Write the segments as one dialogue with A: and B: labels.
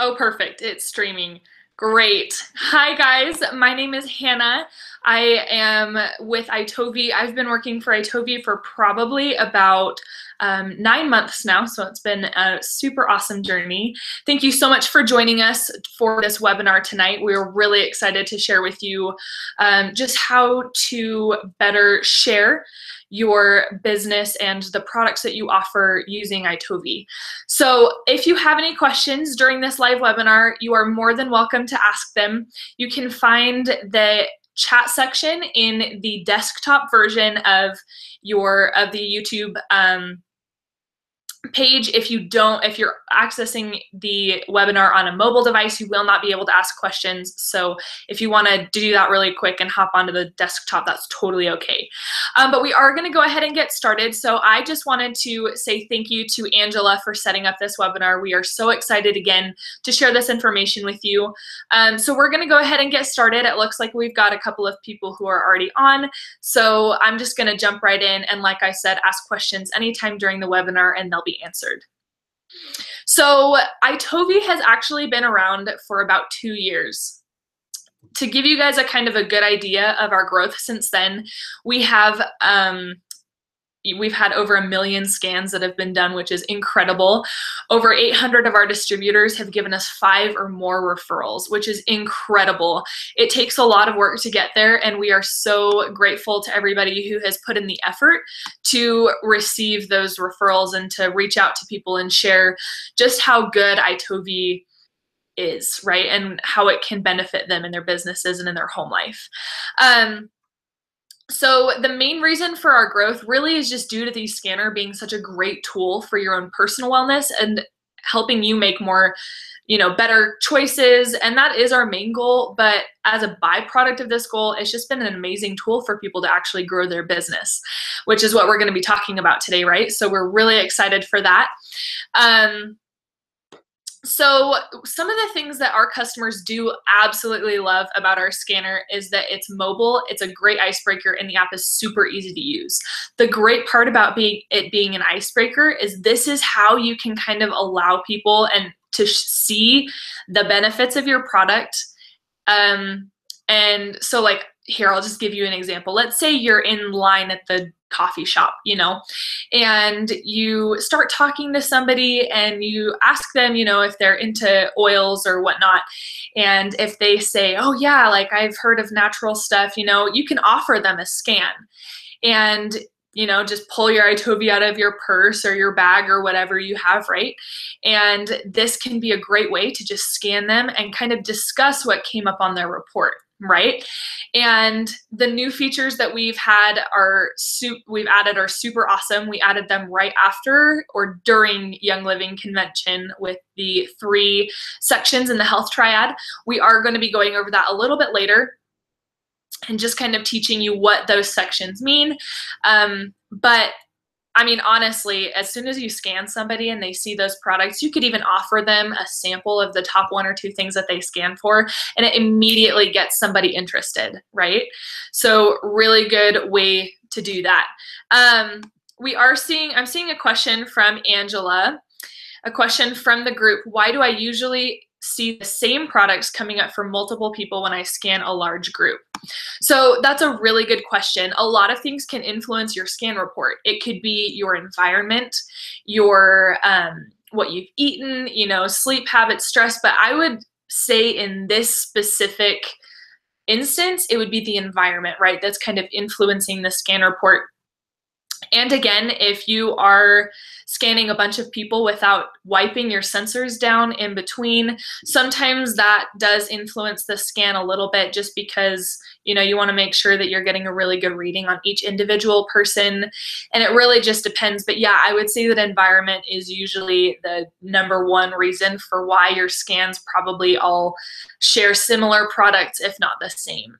A: Oh, perfect. It's streaming. Great. Hi, guys. My name is Hannah. I am with iTOVi. I've been working for iTOVi for probably about 9 months now, so it's been a super awesome journey. Thank you so much for joining us for this webinar tonight. We're really excited to share with you just how to better share your business and the products that you offer using iTOVi. So if you have any questions during this live webinar, you are more than welcome to ask them. You can find the chat section in the desktop version of the YouTube page. If you're accessing the webinar on a mobile device, you will not be able to ask questions. So if you want to do that really quick and hop onto the desktop, that's totally okay. But we are going to go ahead and get started. So I just wanted to say thank you to Angela for setting up this webinar. We are so excited again to share this information with you. So we're going to go ahead and get started. It looks like we've got a couple of people who are already on. So I'm just going to jump right in and, like I said, ask questions anytime during the webinar and they'll be answered. So iTOVi has actually been around for about 2 years. To give you guys a kind of a good idea of our growth since then, we've had over 1 million scans that have been done, which is incredible. Over 800 of our distributors have given us 5 or more referrals, which is incredible. It takes a lot of work to get there, and we are so grateful to everybody who has put in the effort to receive those referrals and to reach out to people and share just how good iTOVi is, right? And how it can benefit them in their businesses and in their home life. So the main reason for our growth really is just due to the scanner being such a great tool for your own personal wellness and helping you make more, better choices. And that is our main goal. But as a byproduct of this goal, it's just been an amazing tool for people to actually grow their business, which is what we're going to be talking about today, right? So we're really excited for that. So some of the things that our customers do absolutely love about our scanner is that it's mobile, it's a great icebreaker, and the app is super easy to use. The great part about it being an icebreaker is this is how you can kind of allow people and to see the benefits of your product. And so like here, I'll just give you an example. Let's say you're in line at the coffee shop, and you start talking to somebody and you ask them, if they're into oils or whatnot. And if they say, oh yeah, like I've heard of natural stuff, you can offer them a scan and, just pull your iTOVi out of your purse or your bag or whatever you have, right? And this can be a great way to just scan them and kind of discuss what came up on their report. Right? And the new features that we've added are super awesome. We added them right after or during Young Living Convention with the 3 sections in the health triad. We are going to be going over that a little bit later and just kind of teaching you what those sections mean. But I mean, honestly, as soon as you scan somebody and they see those products, you could even offer them a sample of the top 1 or 2 things that they scan for, and it immediately gets somebody interested, right? So really good way to do that. I'm seeing a question from Angela, a question from the group. Why do I usually see the same products coming up for multiple people when I scan a large group? So that's a really good question. A lot of things can influence your scan report. It could be your environment, your what you've eaten, sleep habits, stress. But I would say in this specific instance, it would be the environment, right? That's kind of influencing the scan report. And again, if you are scanning a bunch of people without wiping your sensors down in between, sometimes that does influence the scan a little bit just because, you want to make sure that you're getting a really good reading on each individual person. And it really just depends. But yeah, I would say that environment is usually the #1 reason for why your scans probably all share similar products, if not the same.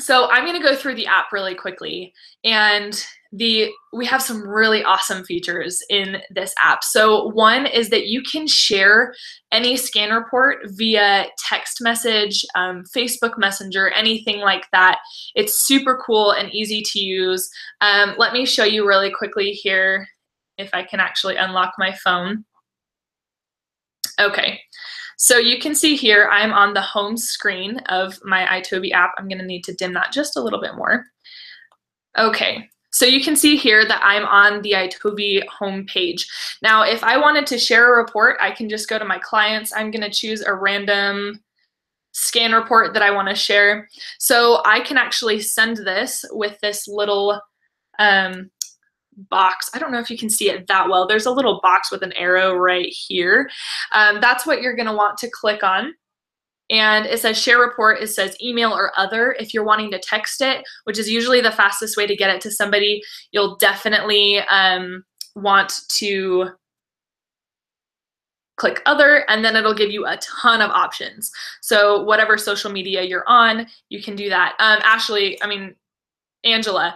A: So I'm going to go through the app really quickly, and we have some really awesome features in this app. So one is that you can share any scan report via text message, Facebook Messenger, anything like that. It's super cool and easy to use. Let me show you really quickly here if I can actually unlock my phone. Okay, so you can see here I'm on the home screen of my iTOVi app. I'm going to need to dim that just a little bit more. Okay, so you can see here that I'm on the iTOVi homepage. Now, if I wanted to share a report, I can just go to my clients. I'm going to choose a random scan report that I want to share. So I can actually send this with this little box. I don't know if you can see it that well. There's a little box with an arrow right here. That's what you're going to want to click on. And it says share report. It says email or other. If you're wanting to text it, which is usually the fastest way to get it to somebody, you'll definitely want to click other, and then it'll give you a ton of options. So whatever social media you're on, you can do that. Angela,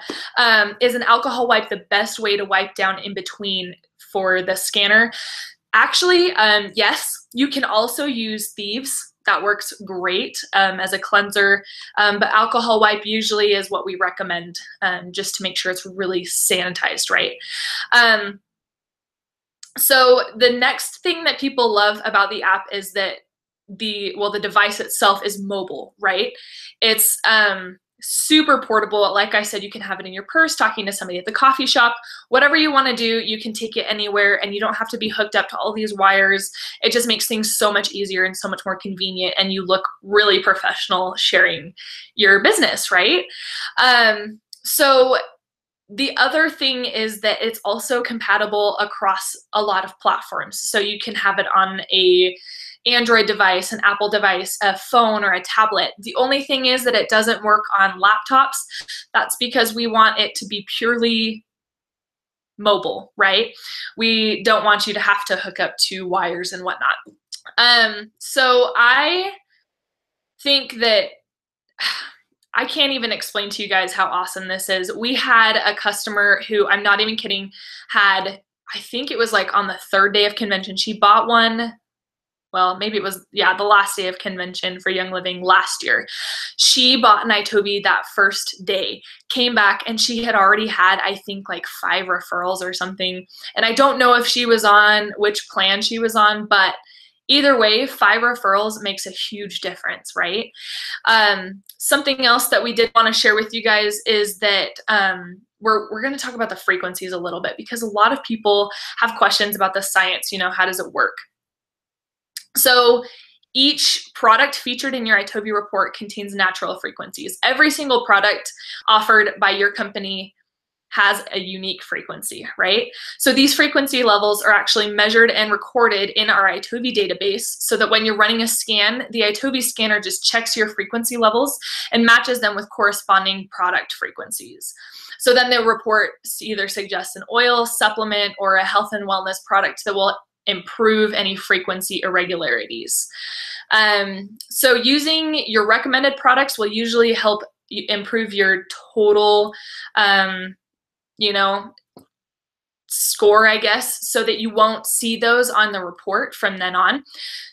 A: is an alcohol wipe the best way to wipe down in between for the scanner? Actually, yes. You can also use Thieves. That works great as a cleanser, but alcohol wipe usually is what we recommend just to make sure it's really sanitized right. So the next thing that people love about the app is that the device itself is mobile, right? It's super portable. Like I said, you can have it in your purse, talking to somebody at the coffee shop, whatever you want to do, you can take it anywhere and you don't have to be hooked up to all these wires. It just makes things so much easier and so much more convenient, and you look really professional sharing your business, right? So the other thing is that it's also compatible across a lot of platforms. So you can have it on a Android device, an Apple device, a phone, or a tablet. The only thing is that it doesn't work on laptops. That's because we want it to be purely mobile, right? We don't want you to have to hook up to wires and whatnot. So I think that I can't even explain to you guys how awesome this is. We had a customer who, I'm not even kidding, had, I think it was like on the 3rd day of convention, she bought one. Well, maybe it was, yeah, the last day of convention for Young Living last year. She bought an iTOVi that first day, came back, and she had already had, I think, like 5 referrals or something. And I don't know if she was on, which plan she was on, but either way, 5 referrals makes a huge difference, right? Something else that we did want to share with you guys is that we're going to talk about the frequencies a little bit, because a lot of people have questions about the science, how does it work? So each product featured in your iTOVi report contains natural frequencies. Every single product offered by your company has a unique frequency, right? So these frequency levels are actually measured and recorded in our iTOVi database, so that when you're running a scan, the iTOVi scanner just checks your frequency levels and matches them with corresponding product frequencies. So then the report either suggests an oil, supplement, or a health and wellness product that will improve any frequency irregularities. So using your recommended products will usually help improve your total score, I guess, so that you won't see those on the report from then on.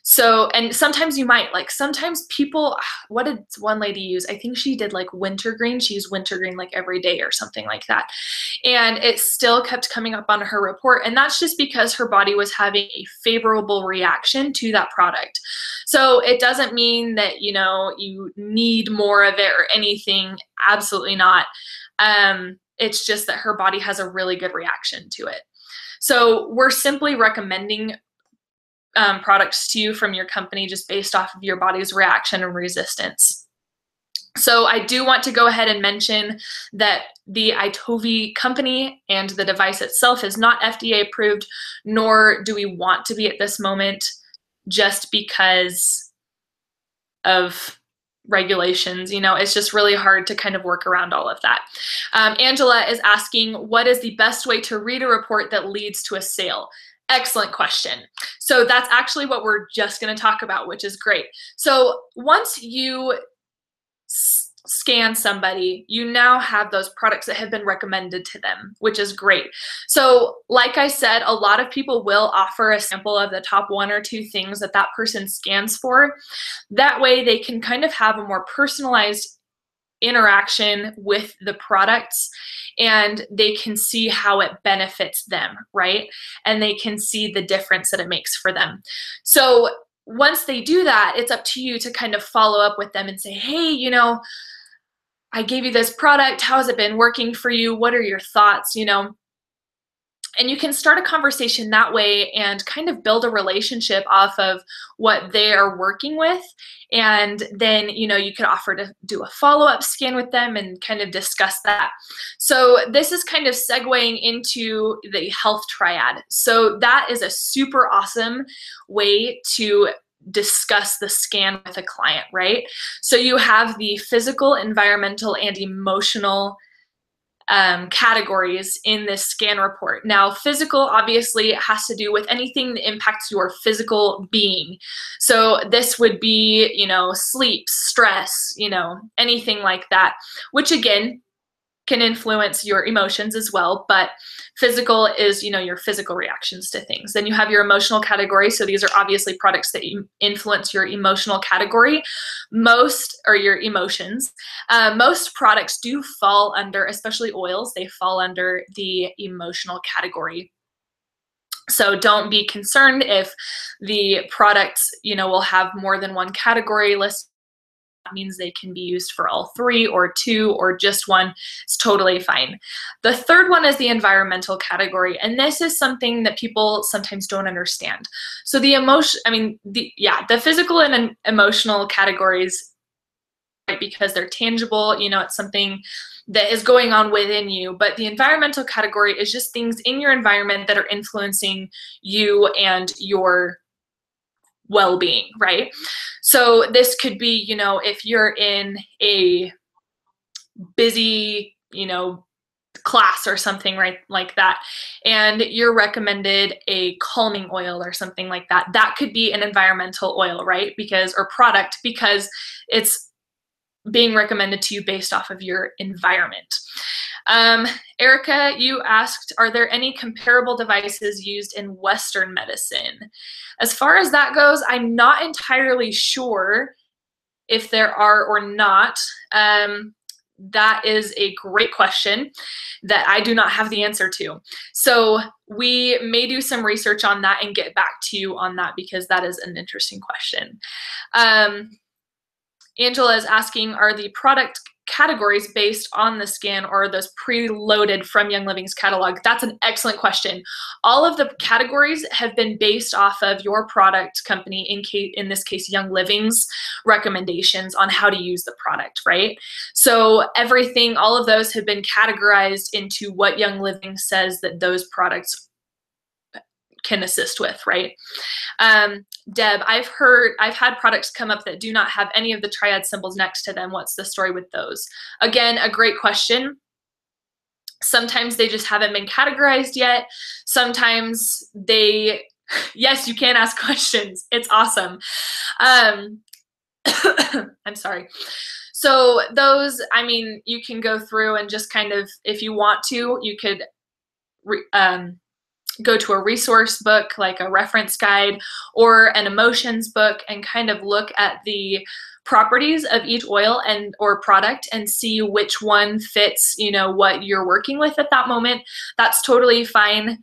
A: So, and sometimes you might, like, sometimes people, what did one lady use? I think she did like wintergreen. She used wintergreen like every day or something like that. And it still kept coming up on her report. And that's just because her body was having a favorable reaction to that product. So it doesn't mean that, you need more of it or anything. Absolutely not. It's just that her body has a really good reaction to it. So we're simply recommending products to you from your company just based off of your body's reaction and resistance. So I do want to go ahead and mention that the iTOVi company and the device itself is not FDA approved, nor do we want to be at this moment, just because of regulations. It's just really hard to kind of work around all of that. Angela is asking, what is the best way to read a report that leads to a sale? Excellent question. So that's actually what we're just going to talk about, which is great. So once you scan somebody, you now have those products that have been recommended to them, which is great. So like I said, a lot of people will offer a sample of the top 1 or 2 things that person scans for. That way they can kind of have a more personalized interaction with the products, and they can see how it benefits them, right? And they can see the difference that it makes for them. So once they do that, it's up to you to kind of follow up with them and say, hey, you know, I gave you this product. How has it been working for you? What are your thoughts? You know, and you can start a conversation that way and kind of build a relationship off of what they are working with. And then, you know, you could offer to do a follow-up scan with them and kind of discuss that. So this is kind of segueing into the health triad. So that is a super awesome way to discuss the scan with a client, right? So you have the physical, environmental, and emotional categories in this scan report. Now, physical obviously has to do with anything that impacts your physical being. So this would be, you know, sleep, stress, you know, anything like that, which again can influence your emotions as well, but physical is, you know, your physical reactions to things. Then you have your emotional category. So these are obviously products that influence your emotional category. Or your emotions. Most products do fall under, especially oils, they fall under the emotional category. So don't be concerned if the products, you know, will have more than one category listed. That means they can be used for all three or two or just one. It's totally fine. The third one is the environmental category, and this is something that people sometimes don't understand. So the the physical and emotional categories, right, because they're tangible, you know, it's something that is going on within you, but the environmental category is just things in your environment that are influencing you and your well-being, right? So this could be, you know, if you're in a busy, you know, class or something, right, like that, and you're recommended a calming oil or something like that, that could be an environmental oil, right? Or product, because it's being recommended to you based off of your environment. Erica, you asked, are there any comparable devices used in Western medicine? As far as that goes, I'm not entirely sure if there are or not. That is a great question that I do not have the answer to. So we may do some research on that and get back to you on that, because that is an interesting question. Angela is asking, are the product categories based on the scan, or are those preloaded from Young Living's catalog? That's an excellent question. All of the categories have been based off of your product company, in this case, Young Living's recommendations on how to use the product, right? So everything, all of those have been categorized into what Young Living says that those products can assist with, right? Deb, I've had products come up that do not have any of the triad symbols next to them. What's the story with those? Again, a great question. Sometimes they just haven't been categorized yet. Sometimes yes, you can ask questions. It's awesome. I'm sorry. So those, I mean, you can go through and just kind of, if you want to, you could go to a resource book, like a reference guide or an emotions book, and kind of look at the properties of each oil or product and see which one fits, you know, what you're working with at that moment. That's totally fine.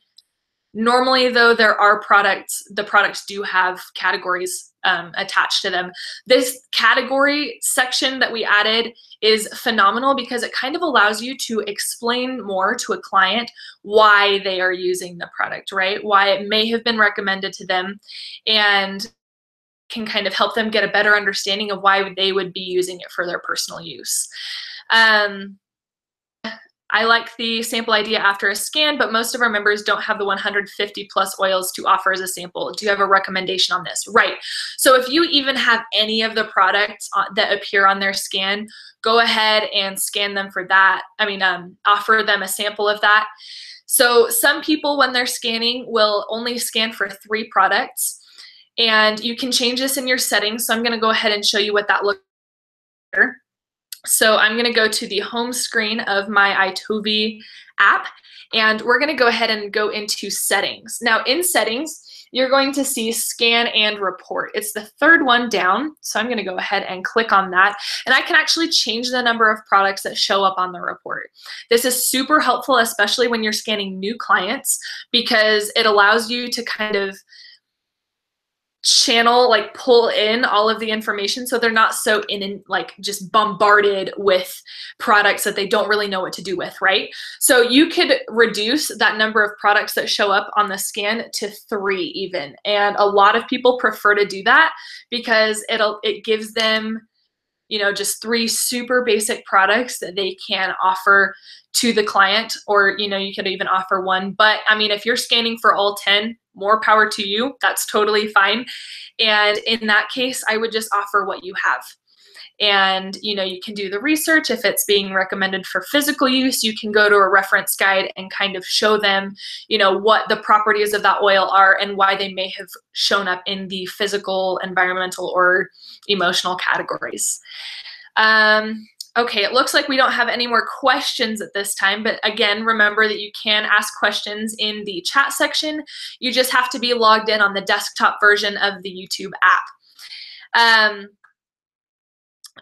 A: Normally, though, the products do have categories attached to them. This category section that we added is phenomenal because it kind of allows you to explain more to a client why they are using the product, right? Why it may have been recommended to them, and can kind of help them get a better understanding of why they would be using it for their personal use. I like the sample idea after a scan, but most of our members don't have the 150 plus oils to offer as a sample. Do you have a recommendation on this? Right. So if you even have any of the products that appear on their scan, go ahead and scan them for that. Offer them a sample of that. So some people, when they're scanning, will only scan for 3 products, and you can change this in your settings. So I'm going to go ahead and show you what that looks like. So I'm going to go to the home screen of my iTOVi app, and we're going to go ahead and go into settings. Now in settings, you're going to see scan and report. It's the third one down. So I'm going to go ahead and click on that. And I can actually change the number of products that show up on the report. This is super helpful, especially when you're scanning new clients, because it allows you to kind of channel, like pull in all of the information so they're not so like just bombarded with products that they don't really know what to do with, right? So you could reduce that number of products that show up on the scan to 3 even. And a lot of people prefer to do that because it gives them, you know, just 3 super basic products that they can offer to the client, or, you know, you could even offer 1. But I mean, if you're scanning for all 10, more power to you. That's totally fine. And in that case, I would just offer what you have. And, you know, you can do the research. If it's being recommended for physical use, you can go to a reference guide and kind of show them, you know, what the properties of that oil are and why they may have shown up in the physical, environmental, or emotional categories. Okay, it looks like we don't have any more questions at this time, but again, remember that you can ask questions in the chat section. You just have to be logged in on the desktop version of the YouTube app.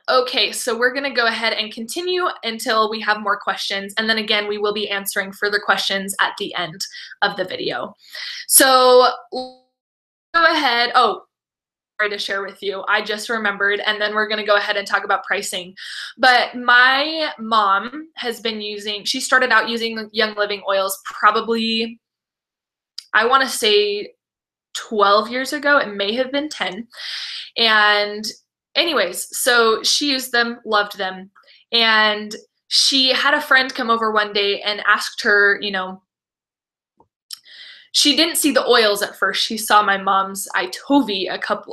A: Okay, so we're gonna go ahead and continue until we have more questions, and then again, we will be answering further questions at the end of the video. So go ahead, to share with you. I just remembered, and then we're going to go ahead and talk about pricing. But my mom has been using, she started out using Young Living oils probably, I want to say 12 years ago. It may have been 10. And anyways, so she used them, loved them. And she had a friend come over one day and asked her, you know, she didn't see the oils at first. She saw my mom's iTOVi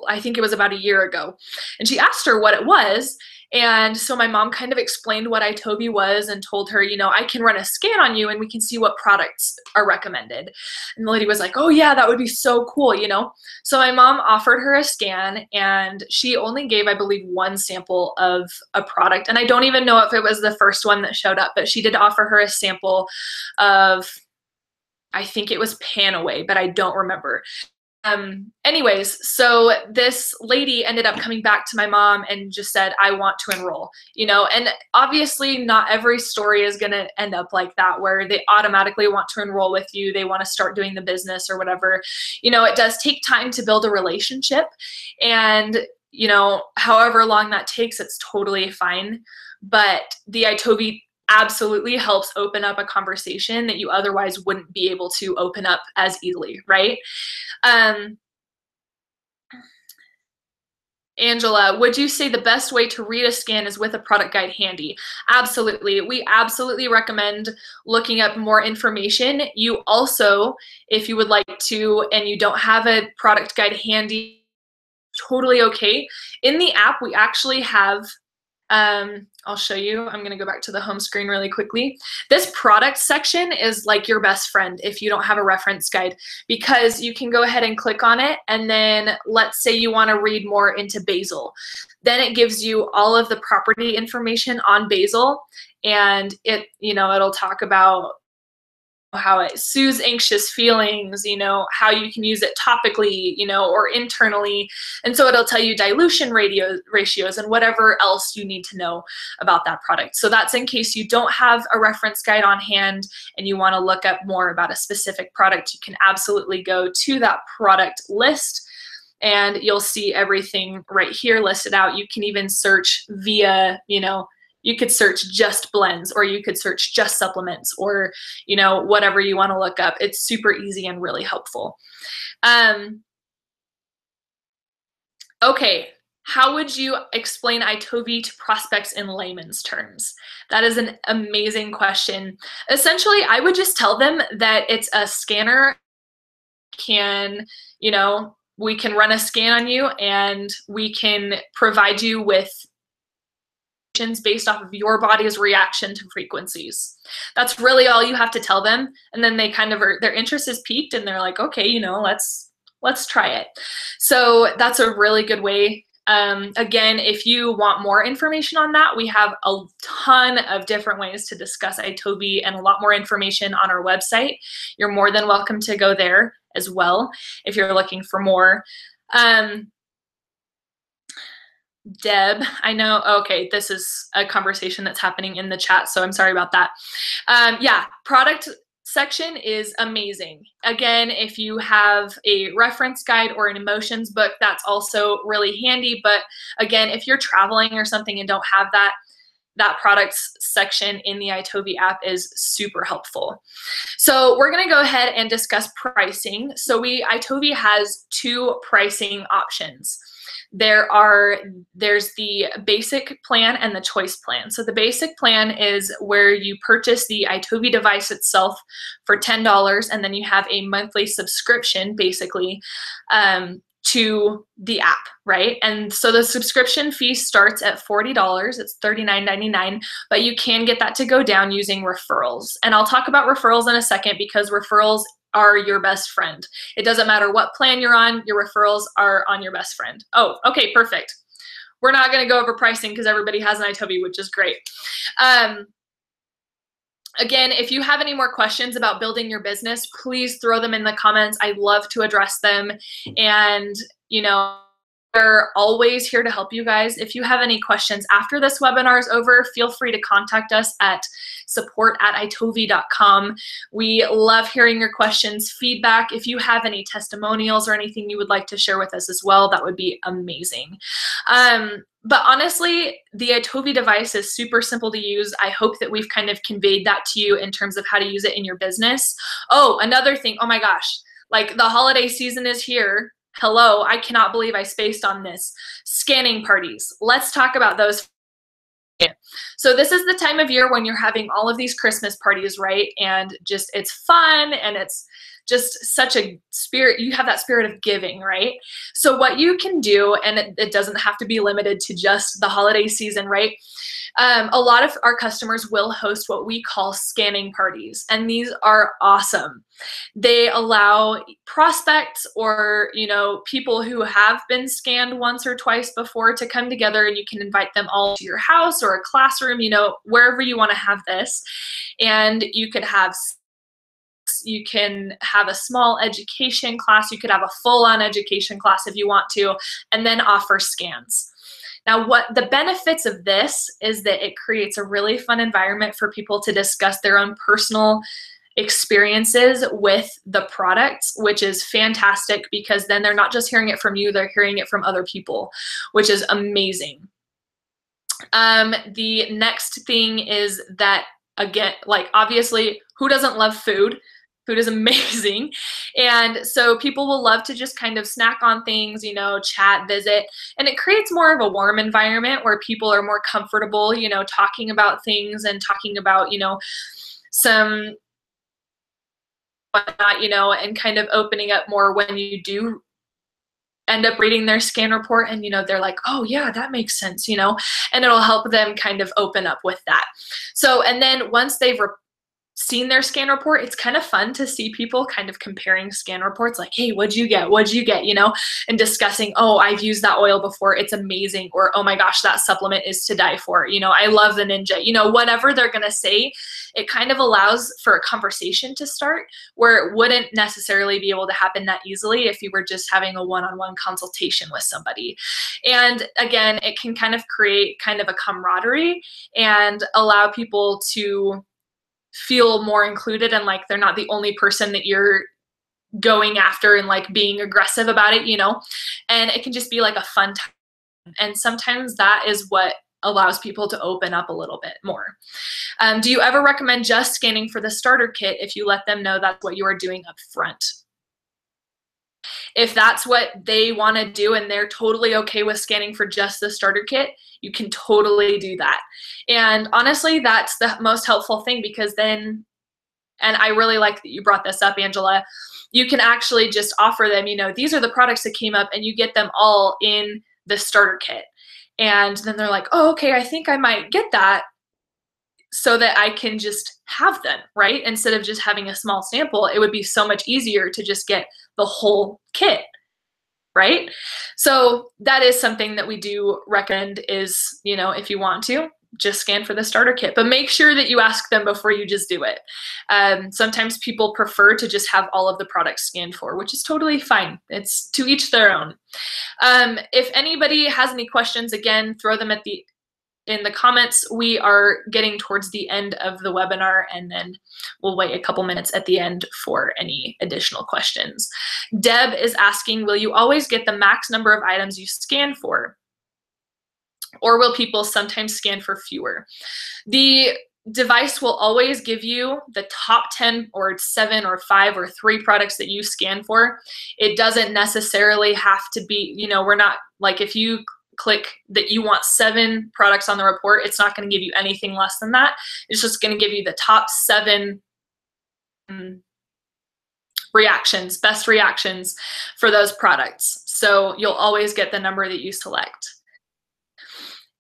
A: I think it was about a year ago. And she asked her what it was. And so my mom kind of explained what iTOVi was and told her, you know, I can run a scan on you and we can see what products are recommended. And the lady was like, oh yeah, that would be so cool, you know? So my mom offered her a scan, and she only gave, I believe, 1 sample of a product. And I don't even know if it was the first one that showed up, but she did offer her a sample of, I think it was Panaway, but I don't remember. Anyways, so this lady ended up coming back to my mom and just said, I want to enroll, you know, and obviously not every story is going to end up like that, where they automatically want to enroll with you. They want to start doing the business or whatever. You know, it does take time to build a relationship, and, you know, however long that takes, it's totally fine. But the iTOVi absolutely helps open up a conversation that you otherwise wouldn't be able to open up as easily, right? Angela, would you say the best way to read a scan is with a product guide handy? Absolutely. We absolutely recommend looking up more information. You also, if you would like to, and you don't have a product guide handy, totally okay. In the app, we actually have, I'll show you. I'm going to go back to the home screen really quickly. This product section is like your best friend if you don't have a reference guide, because you can go ahead and click on it, and then let's say you want to read more into basil. Then it gives you all of the property information on basil, and it, you know, it'll talk about how it soothes anxious feelings, you know, how you can use it topically, you know, or internally. And so it'll tell you dilution ratios and whatever else you need to know about that product. So that's in case you don't have a reference guide on hand and you want to look up more about a specific product. You can absolutely go to that product list and you'll see everything right here listed out. You can even search via, you know, you could search just blends, or you could search just supplements, or, you know, whatever you want to look up. It's super easy and really helpful. Okay, how would you explain iTOVi to prospects in layman's terms? That is an amazing question. Essentially, I would just tell them that it's a scanner. You know, we can run a scan on you and we can provide you with based off of your body's reaction to frequencies. That's really all you have to tell them. And then they kind of their interest is piqued and they're like, okay, you know, let's try it. So that's a really good way Again, if you want more information on that, we have a ton of different ways to discuss iTOVi and a lot more information on our website. You're more than welcome to go there as well if you're looking for more. Deb, I know, okay, this is a conversation that's happening in the chat, so I'm sorry about that. Yeah, product section is amazing. Again, if you have a reference guide or an emotions book, that's also really handy. But again, if you're traveling or something and don't have that, that products section in the iTOVi app is super helpful. So we're gonna go ahead and discuss pricing. So iTOVi has two pricing options. There's the basic plan and the choice plan. So the basic plan is where you purchase the iTOVi device itself for $10, and then you have a monthly subscription basically to the app, right? And so the subscription fee starts at $40. It's $39.99, but you can get that to go down using referrals. And I'll talk about referrals in a second because referrals are your best friend. It doesn't matter what plan you're on, your referrals are on your best friend. Oh, okay, perfect. We're not gonna go over pricing because everybody has an iTOVi, which is great. Again, if you have any more questions about building your business, please throw them in the comments. I'd love to address them. And, you know, we're always here to help you guys. If you have any questions after this webinar is over, feel free to contact us at support@itovi.com. We love hearing your questions, feedback. If you have any testimonials or anything you would like to share with us as well, that would be amazing. But honestly, the iTOVi device is super simple to use. I hope that we've kind of conveyed that to you in terms of how to use it in your business. Oh, another thing, oh my gosh, like the holiday season is here. Hello, I cannot believe I spaced on this. Scanning parties. Let's talk about those. So this is the time of year when you're having all of these Christmas parties, right? And just it's fun and it's just such a spirit, you have that spirit of giving, right? So what you can do, and it doesn't have to be limited to just the holiday season, right? A lot of our customers will host what we call scanning parties, and these are awesome. They allow prospects or, you know, people who have been scanned once or twice before to come together, and you can invite them all to your house or a classroom, you know, wherever you want to have this. And you can have a small education class, you could have a full-on education class if you want to, and then offer scans. Now, what the benefits of this is that it creates a really fun environment for people to discuss their own personal experiences with the products, which is fantastic because then they're not just hearing it from you, they're hearing it from other people, which is amazing. The next thing is that, again, like obviously, who doesn't love food? Food is amazing. And so people will love to just kind of snack on things, you know, chat, visit, and it creates more of a warm environment where people are more comfortable, you know, talking about things and talking about, you know, some whatnot, you know, and kind of opening up more when you do end up reading their scan report and, you know, they're like, oh yeah, that makes sense, you know, and it'll help them kind of open up with that. So, and then once they've seen their scan report, it's kind of fun to see people kind of comparing scan reports like, hey, what'd you get? What'd you get? You know, and discussing, oh, I've used that oil before. It's amazing. Or, oh my gosh, that supplement is to die for. You know, I love the Ninja. You know, whatever they're going to say, it kind of allows for a conversation to start where it wouldn't necessarily be able to happen that easily if you were just having a one-on-one consultation with somebody. And again, it can kind of create kind of a camaraderie and allow people to feel more included and like they're not the only person that you're going after and like being aggressive about it, you know, and it can just be like a fun time. And sometimes that is what allows people to open up a little bit more. Do you ever recommend just scanning for the starter kit if you let them know that's what you are doing up front? If that's what they want to do and they're totally okay with scanning for just the starter kit, you can totally do that. And honestly, that's the most helpful thing because then, and I really like that you brought this up, Angela, you can actually just offer them, you know, these are the products that came up and you get them all in the starter kit. And then they're like, oh, okay, I think I might get that so that I can just have them, right? Instead of just having a small sample, it would be so much easier to just get the whole kit, right? So that is something that we do recommend is, you know, if you want to, just scan for the starter kit, but make sure that you ask them before you just do it. Sometimes people prefer to just have all of the products scanned for, which is totally fine. It's to each their own. If anybody has any questions, again, throw them in the comments. We are getting towards the end of the webinar, and then we'll wait a couple minutes at the end for any additional questions. Deb is asking, will you always get the max number of items you scan for? Or will people sometimes scan for fewer? The device will always give you the top 10 or 7 or 5 or 3 products that you scan for. It doesn't necessarily have to be, you know, we're not like, if you click that you want 7 products on the report, it's not going to give you anything less than that. It's just going to give you the top 7 reactions, best reactions for those products. So you'll always get the number that you select.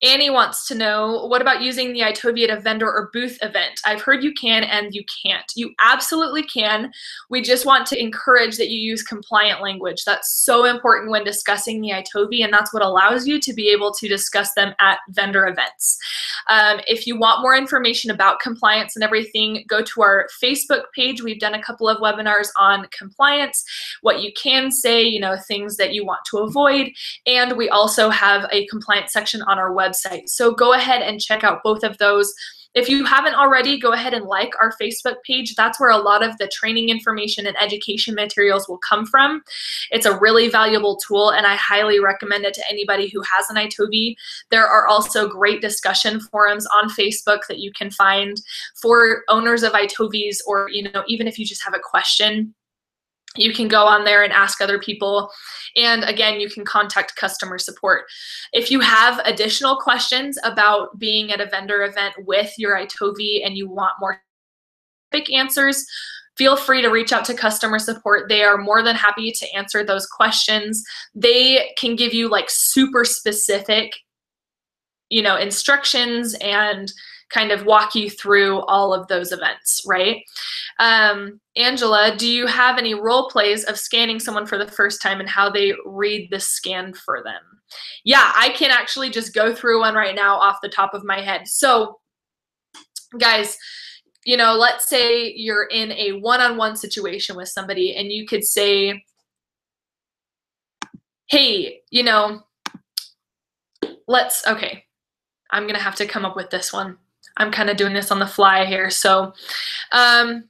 A: Annie wants to know, what about using the iTOVi at a vendor or booth event? I've heard you can and you can't. You absolutely can. We just want to encourage that you use compliant language. That's so important when discussing the iTOVi, and that's what allows you to be able to discuss them at vendor events. If you want more information about compliance and everything, go to our Facebook page. We've done a couple of webinars on compliance, what you can say, you know, things that you want to avoid, and we also have a compliance section on our website. So go ahead and check out both of those. If you haven't already, go ahead and like our Facebook page. That's where a lot of the training information and education materials will come from. It's a really valuable tool, and I highly recommend it to anybody who has an iTOVi. There are also great discussion forums on Facebook that you can find for owners of iTOVis, or, you know, even if you just have a question, you can go on there and ask other people. And again, you can contact customer support. If you have additional questions about being at a vendor event with your iTOVi and you want more specific answers, feel free to reach out to customer support. They are more than happy to answer those questions. They can give you like super specific, you know, instructions and kind of walk you through all of those events, right? Angela, do you have any role plays of scanning someone for the first time and how they read the scan for them? Yeah, I can actually just go through one right now off the top of my head. So guys, you know, let's say you're in a one-on-one situation with somebody and you could say, hey, you know, okay, I'm gonna have to come up with this one. I'm kind of doing this on the fly here. So I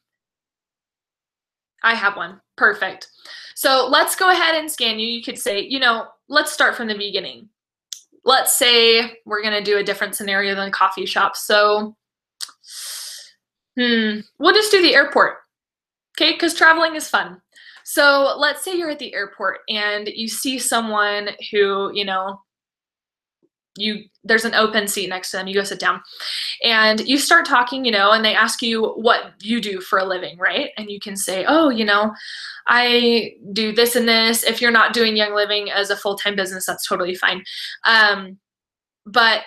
A: have one. Perfect. So let's go ahead and scan you. You could say, you know, let's start from the beginning. Let's say we're going to do a different scenario than a coffee shop. So we'll just do the airport. Okay, because traveling is fun. So let's say you're at the airport and you see someone who, you know, there's an open seat next to them. You go sit down and you start talking, you know, and they ask you what you do for a living, right? And you can say, oh, you know, I do this and this. If you're not doing Young Living as a full-time business, that's totally fine. But,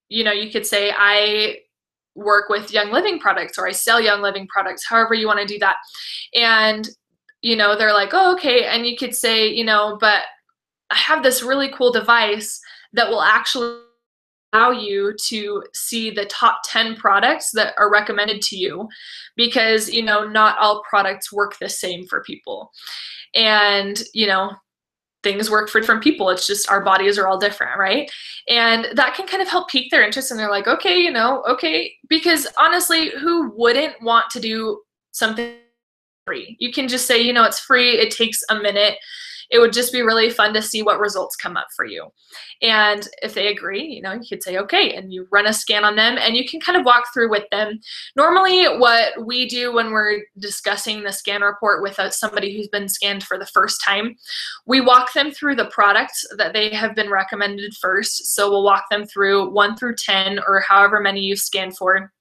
A: you know, you could say, I work with Young Living products, or I sell Young Living products, however you want to do that. And, you know, they're like, oh, okay. And you could say, you know, but I have this really cool device that will actually allow you to see the top 10 products that are recommended to you, because, you know, not all products work the same for people. And, you know, things work for different people. It's just our bodies are all different, right? And that can kind of help pique their interest, and they're like, okay, you know, okay. Because honestly, who wouldn't want to do something free? You can just say, you know, it's free. It takes a minute. It would just be really fun to see what results come up for you. And if they agree, you know, you could say, okay, and you run a scan on them and you can kind of walk through with them. Normally what we do when we're discussing the scan report with somebody who's been scanned for the first time, we walk them through the products that they have been recommended first. So we'll walk them through 1 through 10 or however many you've scanned for.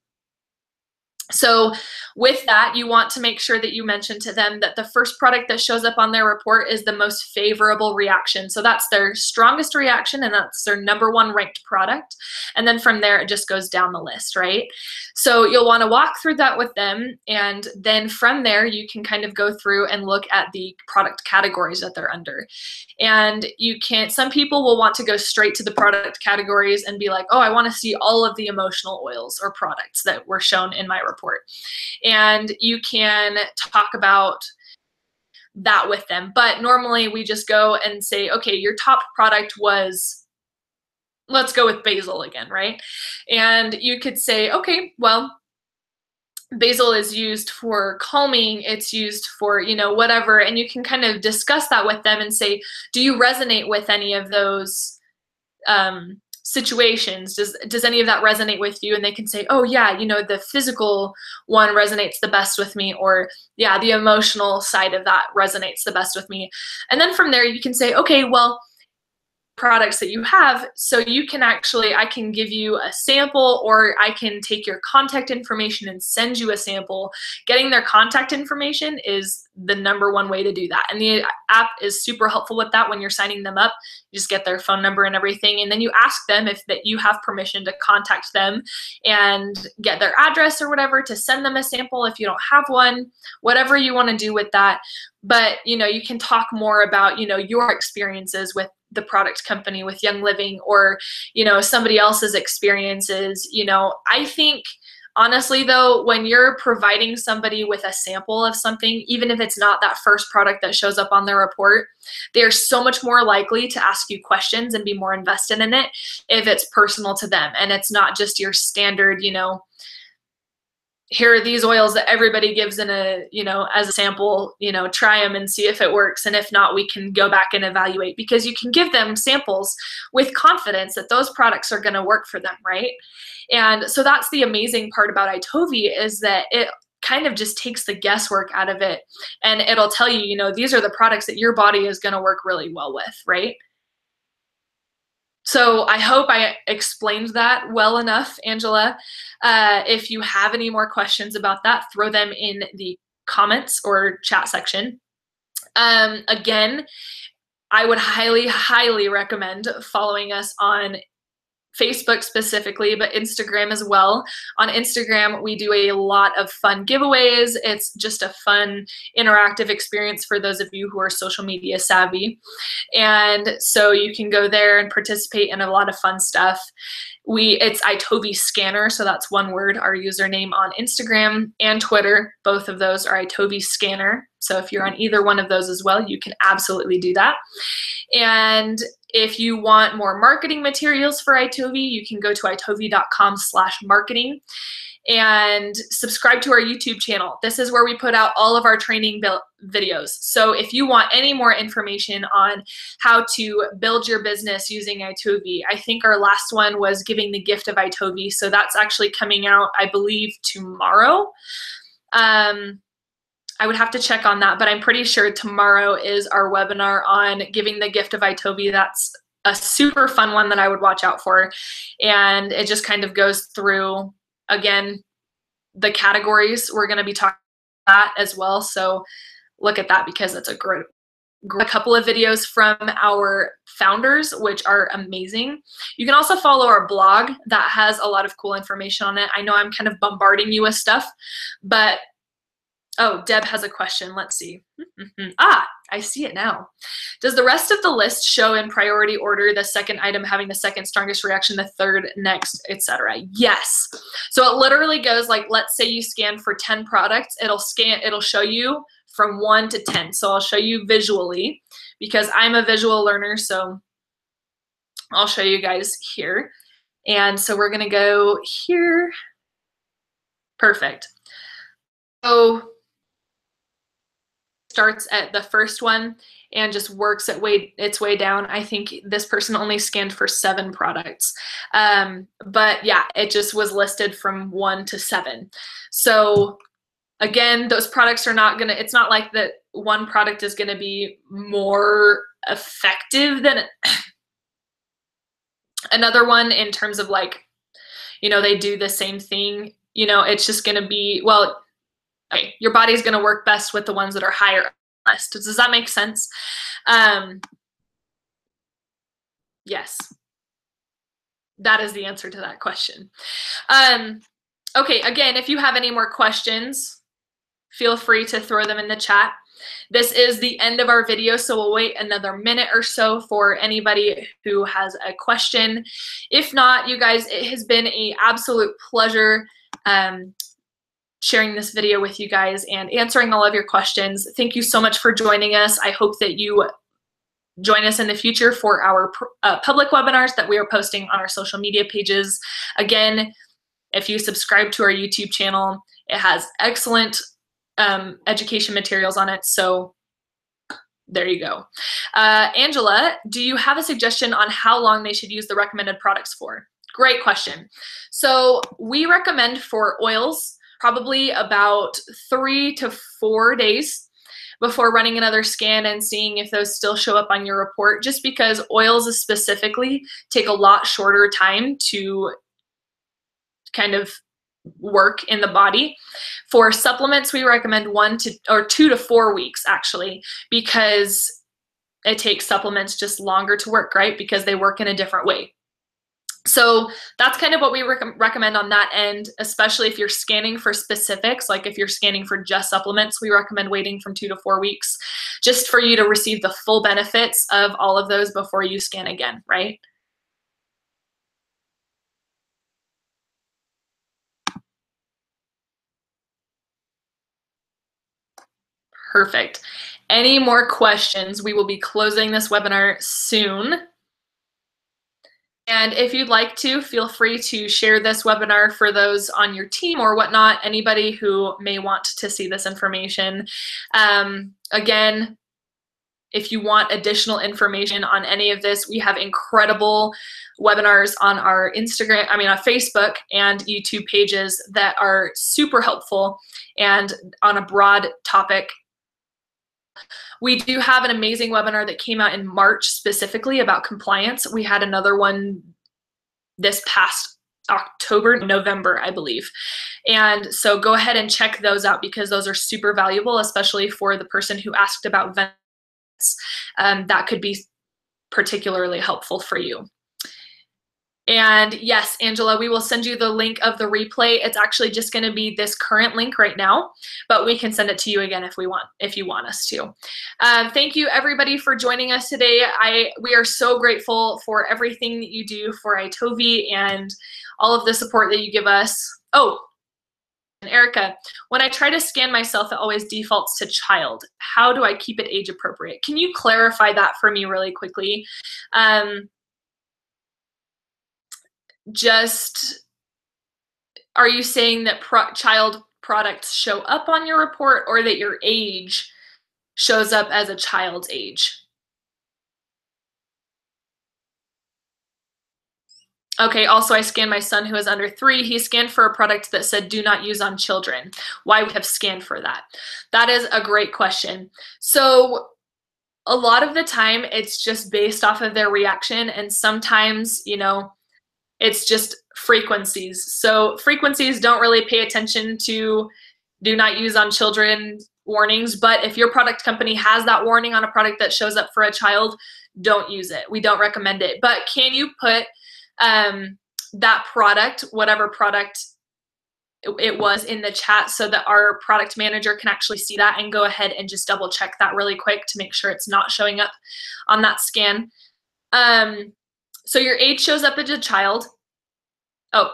A: So with that, you want to make sure that you mention to them that the first product that shows up on their report is the most favorable reaction. So that's their strongest reaction, and that's their #1 ranked product. And then from there, it just goes down the list, right? So you'll want to walk through that with them. And then from there, you can kind of go through and look at the product categories that they're under. And some people will want to go straight to the product categories and be like, oh, I want to see all of the emotional oils or products that were shown in my report. And you can talk about that with them. But normally we just go and say, okay, your top product was, let's go with basil again, right? And you could say, okay, well, basil is used for calming, it's used for, whatever. And you can kind of discuss that with them and say, do you resonate with any of those situations? Does any of that resonate with you? And they can say, oh yeah, the physical one resonates the best with me, or yeah, the emotional side of that resonates the best with me. And then from there you can say, okay, well, products that you have, so you can I can give you a sample, or I can take your contact information and send you a sample. Getting their contact information is the #1 way to do that. And the app is super helpful with that. When you're signing them up, you just get their phone number and everything. And then you ask them if that you have permission to contact them and get their address or whatever to send them a sample if you don't have one, whatever you want to do with that. But, you can talk more about, your experiences with the product company, with Young Living, or, somebody else's experiences. I think, honestly, though, when you're providing somebody with a sample of something, even if it's not that first product that shows up on their report, they're so much more likely to ask you questions and be more invested in it if it's personal to them. And it's not just your standard, here are these oils that everybody gives in a, as a sample, try them and see if it works. And if not, we can go back and evaluate, because you can give them samples with confidence that those products are going to work for them, right? And so that's the amazing part about iTOVi, is that it kind of just takes the guesswork out of it. And it'll tell you, these are the products that your body is going to work really well with, right? So I hope I explained that well enough, Angela. If you have any more questions about that, throw them in the comments or chat section. Again, I would highly, highly recommend following us on Facebook specifically, but Instagram as well. On Instagram, we do a lot of fun giveaways. It's just a fun, interactive experience for those of you who are social media savvy. And so you can go there and participate in a lot of fun stuff. It's iTOVi Scanner, so that's one word, our username on Instagram and Twitter. Both of those are iTOVi Scanner. So if you're on either one of those as well, you can absolutely do that. And if you want more marketing materials for iTOVi, you can go to itovi.com/marketing and subscribe to our YouTube channel. This is where we put out all of our training videos. So if you want any more information on how to build your business using iTOVi, I think our last one was giving the gift of iTOVi. So that's actually coming out, I believe, tomorrow. I would have to check on that, but I'm pretty sure tomorrow is our webinar on giving the gift of iTOVi. That's a super fun one that I would watch out for. And it just kind of goes through, again, the categories. We're going to be talking about that as well. So look at that, because it's a couple of videos from our founders, which are amazing. You can also follow our blog that has a lot of cool information on it. I know I'm kind of bombarding you with stuff, but oh, Deb has a question. Let's see. I see it now. Does the rest of the list show in priority order, the second item having the second strongest reaction, the third next, etc.? Yes. So it literally goes like, let's say you scan for 10 products. It'll show you from 1 to 10. So I'll show you visually, because I'm a visual learner. So I'll show you guys here. And so we're going to go here. Perfect. So starts at the first one and just works its way down. I think this person only scanned for 7 products. But yeah, it just was listed from 1 to 7. So again, those products are not gonna, it's not like that one product is gonna be more effective than another one in terms of like, they do the same thing. it's just going to be, well, okay, your body's going to work best with the ones that are higher on the list. Does that make sense? Yes. That is the answer to that question. Okay, again, if you have any more questions, feel free to throw them in the chat. This is the end of our video, so we'll wait another minute or so for anybody who has a question. If not, you guys, it has been an absolute pleasure sharing this video with you guys and answering all of your questions. Thank you so much for joining us. I hope that you join us in the future for our public webinars that we are posting on our social media pages. Again, if you subscribe to our YouTube channel, it has excellent education materials on it. So there you go. Angela, do you have a suggestion on how long they should use the recommended products for? Great question. So we recommend for oils probably about 3 to 4 days before running another scan and seeing if those still show up on your report, just because oils specifically take a lot shorter time to kind of work in the body. For supplements, we recommend 2 to 4 weeks actually, because it takes supplements just longer to work, right? Because they work in a different way. So that's kind of what we recommend on that end, especially if you're scanning for specifics. Like if you're scanning for just supplements, we recommend waiting from 2 to 4 weeks just for you to receive the full benefits of all of those before you scan again, right? Perfect. Any more questions? We will be closing this webinar soon. And if you'd like to, feel free to share this webinar for those on your team or whatnot, anybody who may want to see this information. Again, if you want additional information on any of this, we have incredible webinars on our on Facebook and YouTube pages that are super helpful and on a broad topic. We do have an amazing webinar that came out in March specifically about compliance. We had another one this past November, I believe. And so go ahead and check those out because those are super valuable, especially for the person who asked about vents. That could be particularly helpful for you. And yes, Angela, we will send you the link of the replay. It's actually just going to be this current link right now, but we can send it to you again if you want us to. Thank you everybody for joining us today. We are so grateful for everything that you do for iTOVi and all of the support that you give us. Oh, and Erica, when I try to scan myself, it always defaults to child. How do I keep it age appropriate? Can you clarify that for me really quickly? Are you saying that child products show up on your report or that your age shows up as a child's age? Okay, also I scanned my son who is under 3. He scanned for a product that said do not use on children. Why would have scanned for that? That is a great question. So a lot of the time it's just based off of their reaction, and sometimes, it's just frequencies. So frequencies don't really pay attention to do not use on children warnings, but if your product company has that warning on a product that shows up for a child, don't use it. We don't recommend it. But can you put that product, whatever product it was, in the chat so that our product manager can actually see that and go ahead and just double check that really quick to make sure it's not showing up on that scan? So your age shows up as a child. Oh,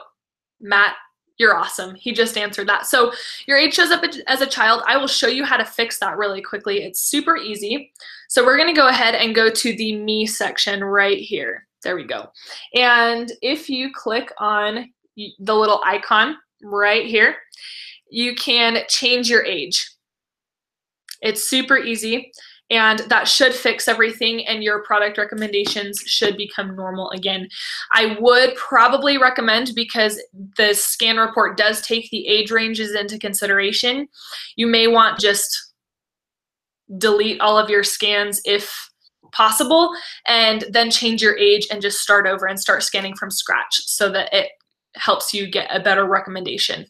A: Matt, you're awesome. He just answered that. So your age shows up as a child. I will show you how to fix that really quickly. It's super easy. So we're going to go ahead and go to the Me section right here. There we go. And if you click on the little icon right here, you can change your age. It's super easy. And that should fix everything, and your product recommendations should become normal again. I would probably recommend, because the scan report does take the age ranges into consideration, you may want just delete all of your scans if possible, and then change your age and just start over and start scanning from scratch so that it helps you get a better recommendation.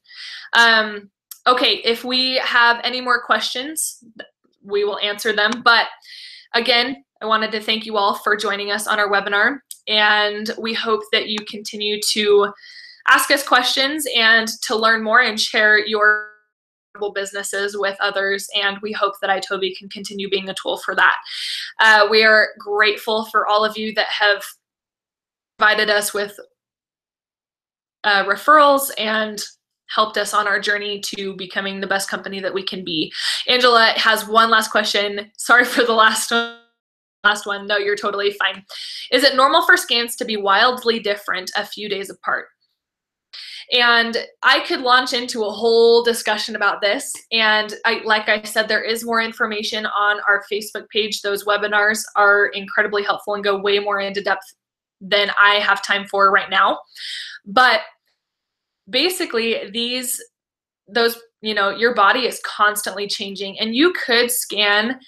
A: Okay, if we have any more questions, we will answer them. But again, I wanted to thank you all for joining us on our webinar, and we hope that you continue to ask us questions and to learn more and share your businesses with others, and we hope that iTOVi can continue being a tool for that. We are grateful for all of you that have provided us with referrals and helped us on our journey to becoming the best company that we can be. Angela has one last question. Sorry for the last one. No, you're totally fine. Is it normal for scans to be wildly different a few days apart? And I could launch into a whole discussion about this. And like I said, there is more information on our Facebook page. Those webinars are incredibly helpful and go way more into depth than I have time for right now. But basically, your body is constantly changing, and you could scan,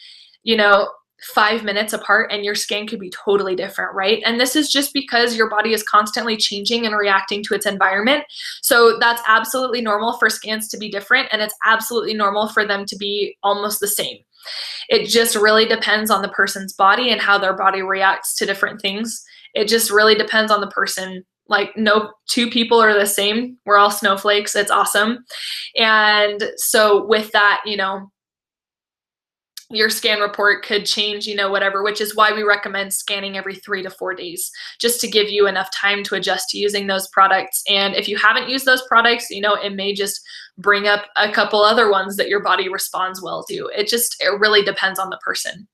A: 5 minutes apart and your scan could be totally different, right? And this is just because your body is constantly changing and reacting to its environment. So that's absolutely normal for scans to be different, and it's absolutely normal for them to be almost the same. It just really depends on the person's body and how their body reacts to different things. It just really depends on the person. Like, no two people are the same. We're all snowflakes. It's awesome. And so with that, your scan report could change, whatever, which is why we recommend scanning every 3 to 4 days, just to give you enough time to adjust to using those products. And if you haven't used those products, it may just bring up a couple other ones that your body responds well to. It really depends on the person.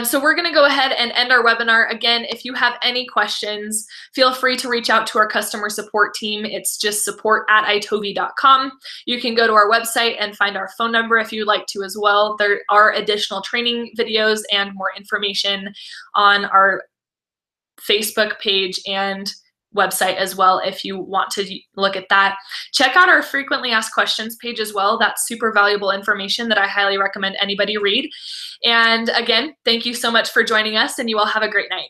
A: So we're going to go ahead and end our webinar. Again, if you have any questions, feel free to reach out to our customer support team. It's just support@itovi.com. You can go to our website and find our phone number if you'd like to as well. There are additional training videos and more information on our Facebook page and website as well if you want to look at that. Check out our frequently asked questions page as well. That's super valuable information that I highly recommend anybody read. And again, thank you so much for joining us, and you all have a great night.